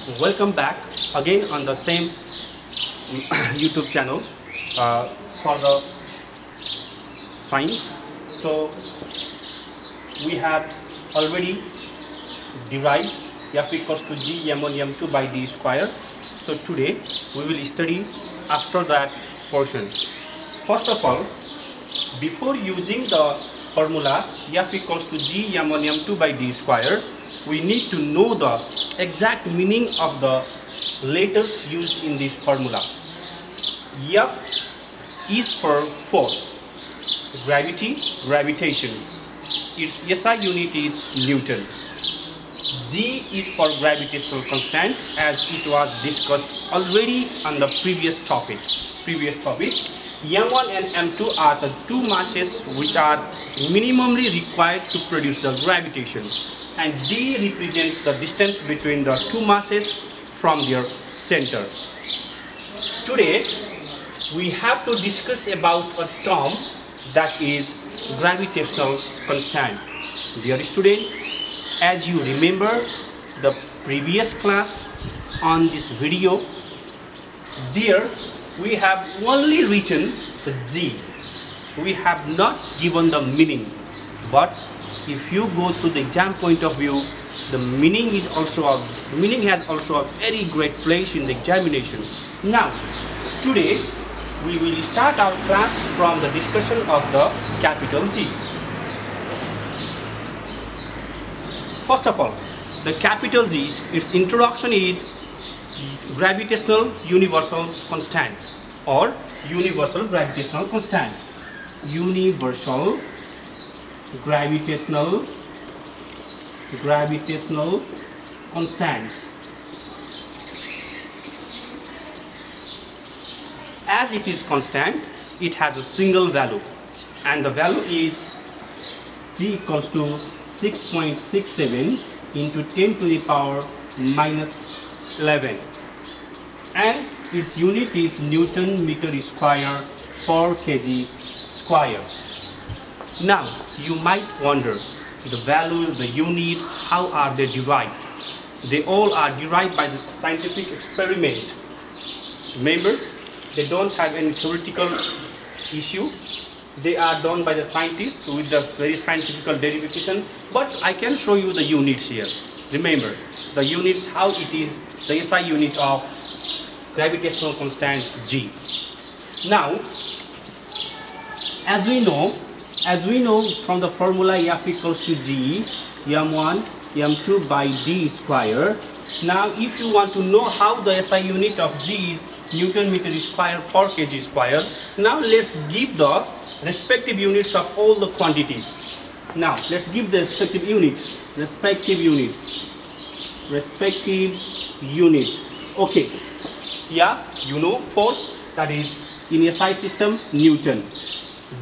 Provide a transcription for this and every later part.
Welcome back again on the same YouTube channel for the science. So we have already derived f equals to g m1 m2 by d square. So today we will study after that portion. First of all, before using the formula f equals to g m1 m2 by d square, we need to know the exact meaning of the letters used in this formula. F is for force, gravity, gravitations. Its SI unit is Newton. G is for gravitational constant, as it was discussed already on the previous topic. M1 and M2 are the two masses which are minimally required to produce the gravitation, and D represents the distance between the two masses from their center. Today we have to discuss about a term that is gravitational constant. Dear student, as you remember the previous class on this video, there we have only written the G. We have not given the meaning, but if you go through the exam point of view, the meaning has also a very great place in the examination. Now today we will start our class from the discussion of the capital G. First of all, the capital G, its introduction is gravitational universal constant or universal gravitational constant. Universal gravitational constant. As it is constant, it has a single value, and the value is G equals to 6.67 into 10 to the power minus 11, and its unit is Newton meter square per kg square. Now you might wonder, the values, the units, how are they derived? They all are derived by the scientific experiment. Remember, they don't have any theoretical issue. They are done by the scientists with the very scientific derivation, but I can show you the units here. Remember, the units, how it is the SI unit of gravitational constant G. Now, as we know from the formula F equals to G m1 m2 by d square. Now if you want to know how the SI unit of G is Newton meter square per kg square, now let's give the respective units of all the quantities. Now let's give the respective units. Okay, F, you know, force, that is in SI system Newton.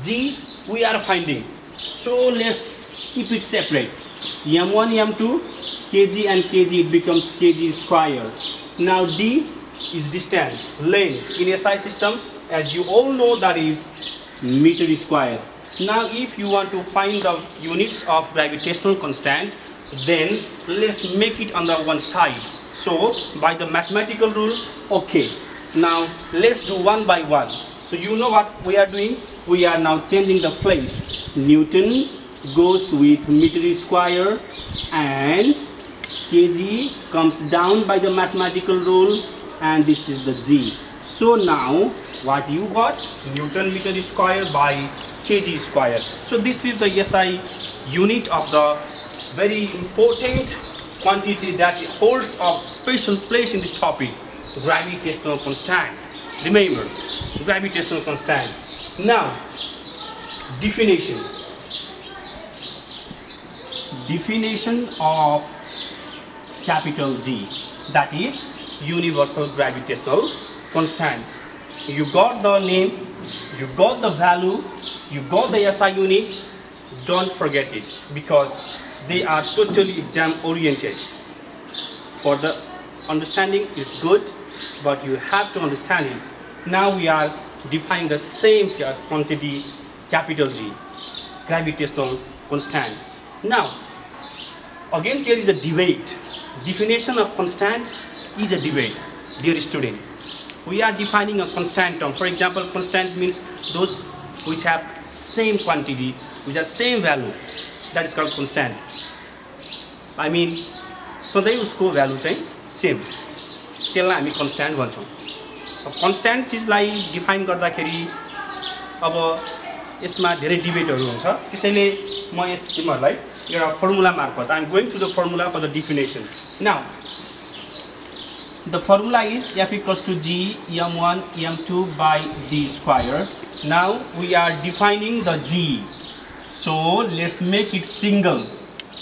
G we are finding, so let's keep it separate. M1 M2 kg and kg, it becomes kg square. Now D is distance, length in SI system, as you all know, that is meter square. Now if you want to find the units of gravitational constant, then let's make it on the one side. So by the mathematical rule, okay, now let's do one by one. So you know what we are doing? We are now changing the place. Newton goes with meter square and kg comes down by the mathematical rule, and this is the G. So now what you got? Newton meter square by kg square. So this is the SI unit of the very important quantity that holds a special place in this topic, gravitational constant. Remember, gravitational constant. Now definition of capital G, that is universal gravitational constant. You got the name, you got the value, you got the SI unit. Don't forget it, because they are totally exam oriented. For the understanding is good, but you have to understand it. Now we are defining the same quantity, capital G, gravitational constant. Now again there is a debate definition of constant is a debate, dear student. We are defining a constant term. For example, constant means those which have same quantity, with the same value. That is called constant. I mean, सधैँ उसको value चाहिँ same, त्यसलाई हामी constant भन्छौँ. अब constant चिजलाई define गर्दाखेरि अब यसमा धेरै डिबेटहरू हुन्छ. त्यसैले म तिमीहरूलाई एउटा फर्मुला मार्फत I am going to the formula for the definition. Now, the formula is F equals to G m1 m2 by d square. Now we are defining the G. So let's make it single.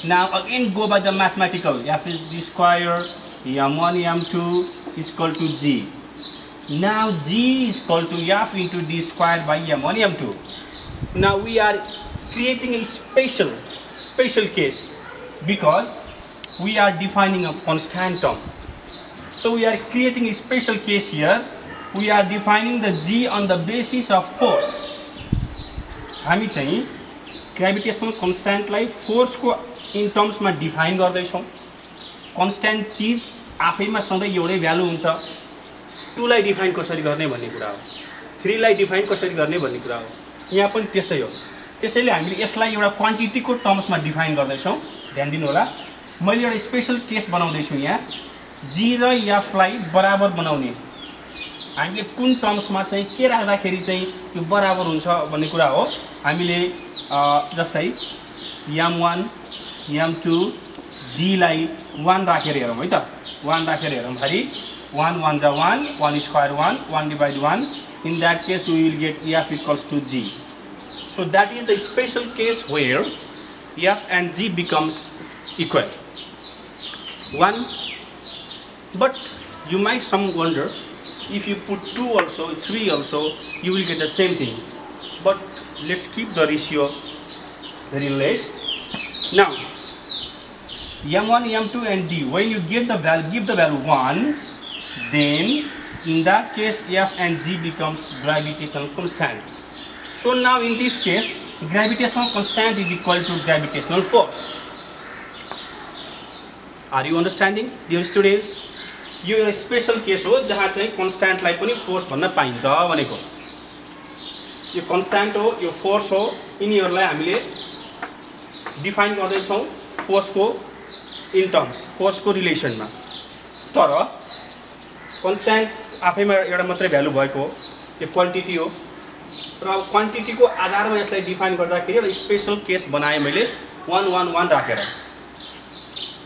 Now again go by the mathematical. F is d square, m1 m2 is equal to G. Now G is equal to F into d square by m1 m2. Now we are creating a special case because we are defining a constant term. So we are creating a special case here. We are defining the G on the basis of force. हामी चाहिँ gravitational कन्स्ट्यान्टलाई फोर्सको इन टर्म्समा define गर्दैछौँ. Constant चिज आफैमा सधैँ एउटै value हुन्छ. 2 लाई define कसरी गर्ने भन्ने कुरा हो. 3 लाई डिफाइन कसरी गर्ने भन्ने कुरा हो. यहाँ पनि त्यस्तै हो. त्यसैले हामीले यसलाई एउटा क्वान्टिटीको टर्म्समा डिफाइन गर्दैछौँ. ध्यान दिनु होला. मैले एउटा स्पेशल केस बनाउँदै छु यहाँ. G र F लाई बराबर बनाउने. हामीले कुन टर्म्समा चाहिँ के राख्दाखेरि चाहिँ यो बराबर हुन्छ भन्ने कुरा हो. हामीले जस्तै m1 m2 d लाई 1 राखेर हेरौँ है त. 1 राखेर हेरौँ भरि 1 1 जा 1 1 square 1 1 divide 1. In that case we will get F equals to G. So that is the special case where F and G becomes equal. 1. But you might some wonder, if you put 2 also, 3 also, you will get the same thing. But let's keep the ratio very less. Now, m1, m2 and d, when you give the value 1, then in that case F and G becomes gravitational constant. So now in this case, gravitational constant is equal to gravitational force. Are you understanding, dear students? यो एउटा special case हो जहाँ चाहिँ कन्स्ट्यान्टलाई पनि force भन्न पाइन्छ भनेको. यो constant हो, यो force हो. यिनीहरूलाई हामीले डिफाइन गर्दैछौँ फोर्सको इन टर्म्स, फोर्सको रिलेसनमा. तर कन्स्ट्यान्ट आफैमा एउटा मात्रै भ्यालु भएको यो क्वान्टिटी हो. र क्वान्टिटीको आधारमा यसलाई डिफाइन गर्दाखेरि एउटा स्पेशल केस बनाएँ मैले. 1 1 1 राखेर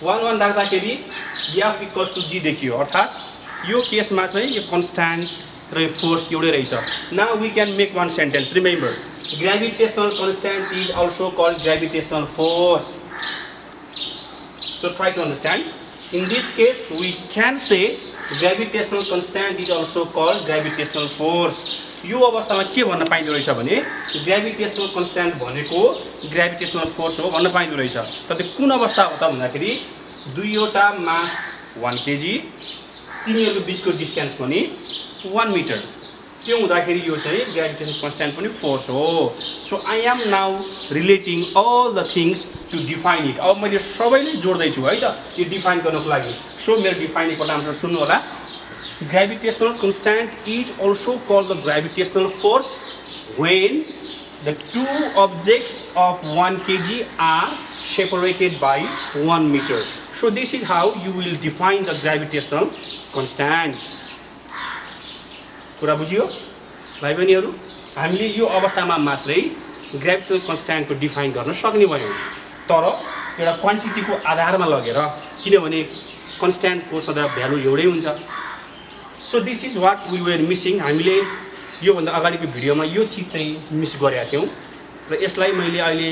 1 1 राख्दाखेरि F equals to G देखियो. अर्थात् यो केसमा चाहिँ यो कन्स्ट्यान्ट र यो फोर्स एउटै रहेछ. Now we can make one sentence. Remember, gravitational constant is also called gravitational force. So try to understand. In this case, we can say gravitational constant is also called gravitational force. यो अवस्थामा के भन्न पाइँदो रहेछ भने gravitational constant भनेको gravitational force हो भन्न पाइँदो रहेछ. तर त्यो कुन अवस्था हो त भन्दाखेरि दुईवटा मास 1 kg, तिनीहरूको बीचको डिस्टेन्स पनि 1 मिटर. त्यो हुँदाखेरि यो चाहिँ ग्रेभिटेशनल कन्स्ट्यान्ट पनि फोर्स हो. So I am now relating all the things to define it. अब मैले सबैले जोड्दैछु है त यो डिफाइन गर्नको लागि. सो मेरो डिफाइन एकपल्ट आन्सर सुन्नु होला. Gravitational constant is also called the gravitational force when the two objects of 1 kg are separated by 1 meter. So this is how you will define the gravitational constant. कुरा बुझियो भाइ बहिनीहरु? हामीले यो अवस्थामा मात्रै ग्रेभिटेशनल कन्स्ट्यान्ट को define गर्न सक्ने भयौं. तर एउटा क्वान्टिटीको आधारमा लगेर, किनभने कन्स्ट्यान्ट को सदा भ्यालु एउटै हुन्छ. So this is what we were missing. हामीले यो भन्दा अगाडिको भिडियोमा यो चीज चाहिँ मिस गरेका थियौं र यसलाई मैले अहिले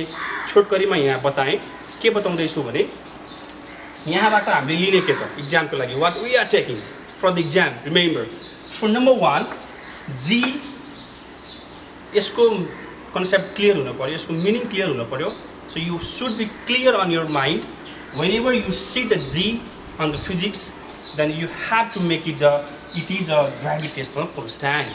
छोटकरीमा यहाँ बताएँ. के बताउँदै छु भने यहाँबाट हामीले लिने के त एक्जामको लागि what we are taking for the exam. Remember, so number 1, G, यसको कन्सेप्ट क्लियर हुनु पर्यो, यसको मिनिङ क्लियर हुनु पर्यो. So you should be clear on your mind whenever you see the G on the physics, then you have to make it it is a gravitational constant.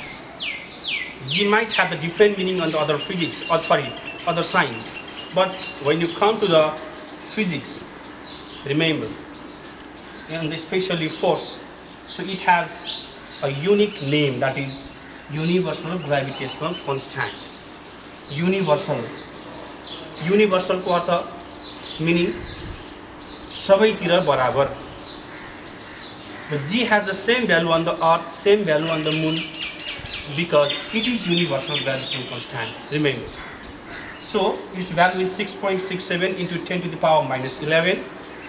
G might have the different meaning on the other physics, or sorry, other science, but when you come to the physics, remember and especially force. So it has a unique name, that is universal gravitational constant. Universal को अर्थ meaning सबैतिर बराबर. The G has the same value on the earth, same value on the moon, because it is universal gravitational constant. Remember. So its value is 6.67 into 10 to the power minus 11.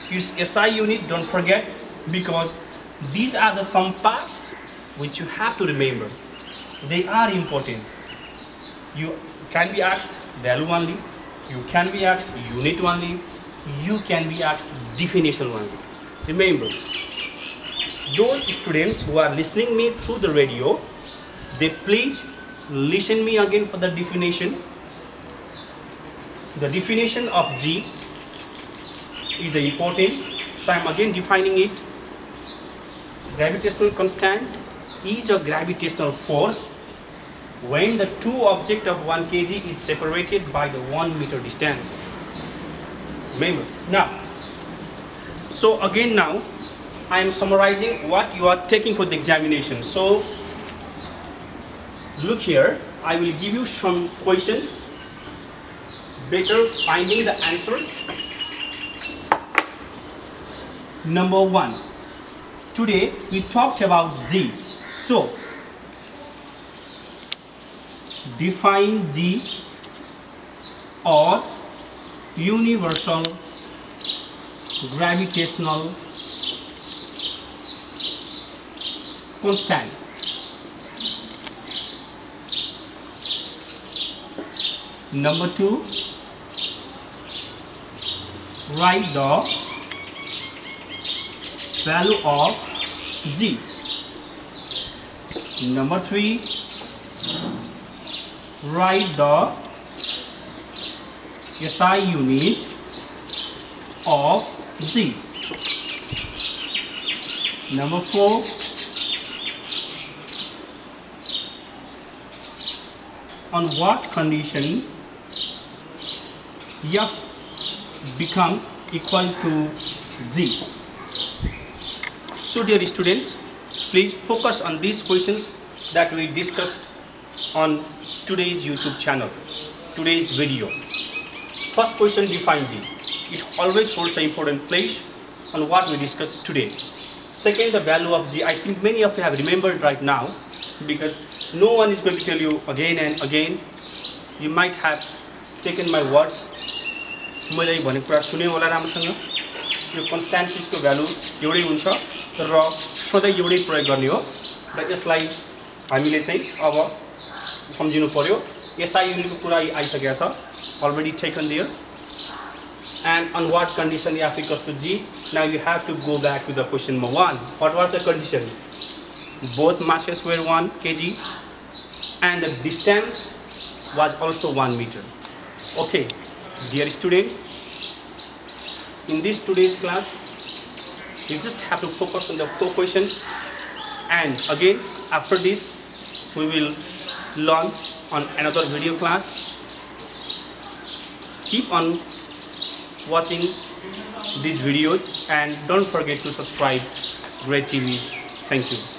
Use SI unit, don't forget, because these are the some parts which you have to remember. They are important. You can be asked value only, you can be asked unit only, you can be asked definition only. Remember, those students who are listening me through the radio, they please listen me again for the definition. The definition of G is important, so I am again defining it. Gravitational constant is a gravitational force when the two objects of 1 kg is separated by the 1 meter distance. Remember. Now, so again now I am summarizing what you are taking for the examination. So look here, I will give you some questions. Better finding the answers. Number 1. Today we talked about G. So define G or universal gravitational constant. Number 2. Write the value of G. Number 3. Write the SI unit of G. Number 4. On what condition F becomes equal to G? So dear students, please focus on these questions that we discussed on today's YouTube channel, today's video. First question, define G. It always holds an important place on what we discussed today. Second, the value of G. I think many of you have remembered right now, because no one is going to tell you again and again. You might have taken my words. मैले भनेको कुरा सुन्यो होला राम्रोसँग. यो constant चीजको value एउटै हुन्छ र सधैँ एउटै प्रयोग गर्ने हो र यसलाई हामीले चाहिँ अब सम्झिनु पर्यो. एसआई युनिटको कुरा आइसकेको छ, already taken there. And on what condition F equals to G? Now you have to go back to the question number 1. What was the condition? Both masses were 1 kg and the distance was also 1 meter. Okay, dear students, in this today's class, you just have to focus on the 4 questions, and again after this we will learn on another video class. Keep on watching these videos and don't forget to subscribe Great TV. Thank you.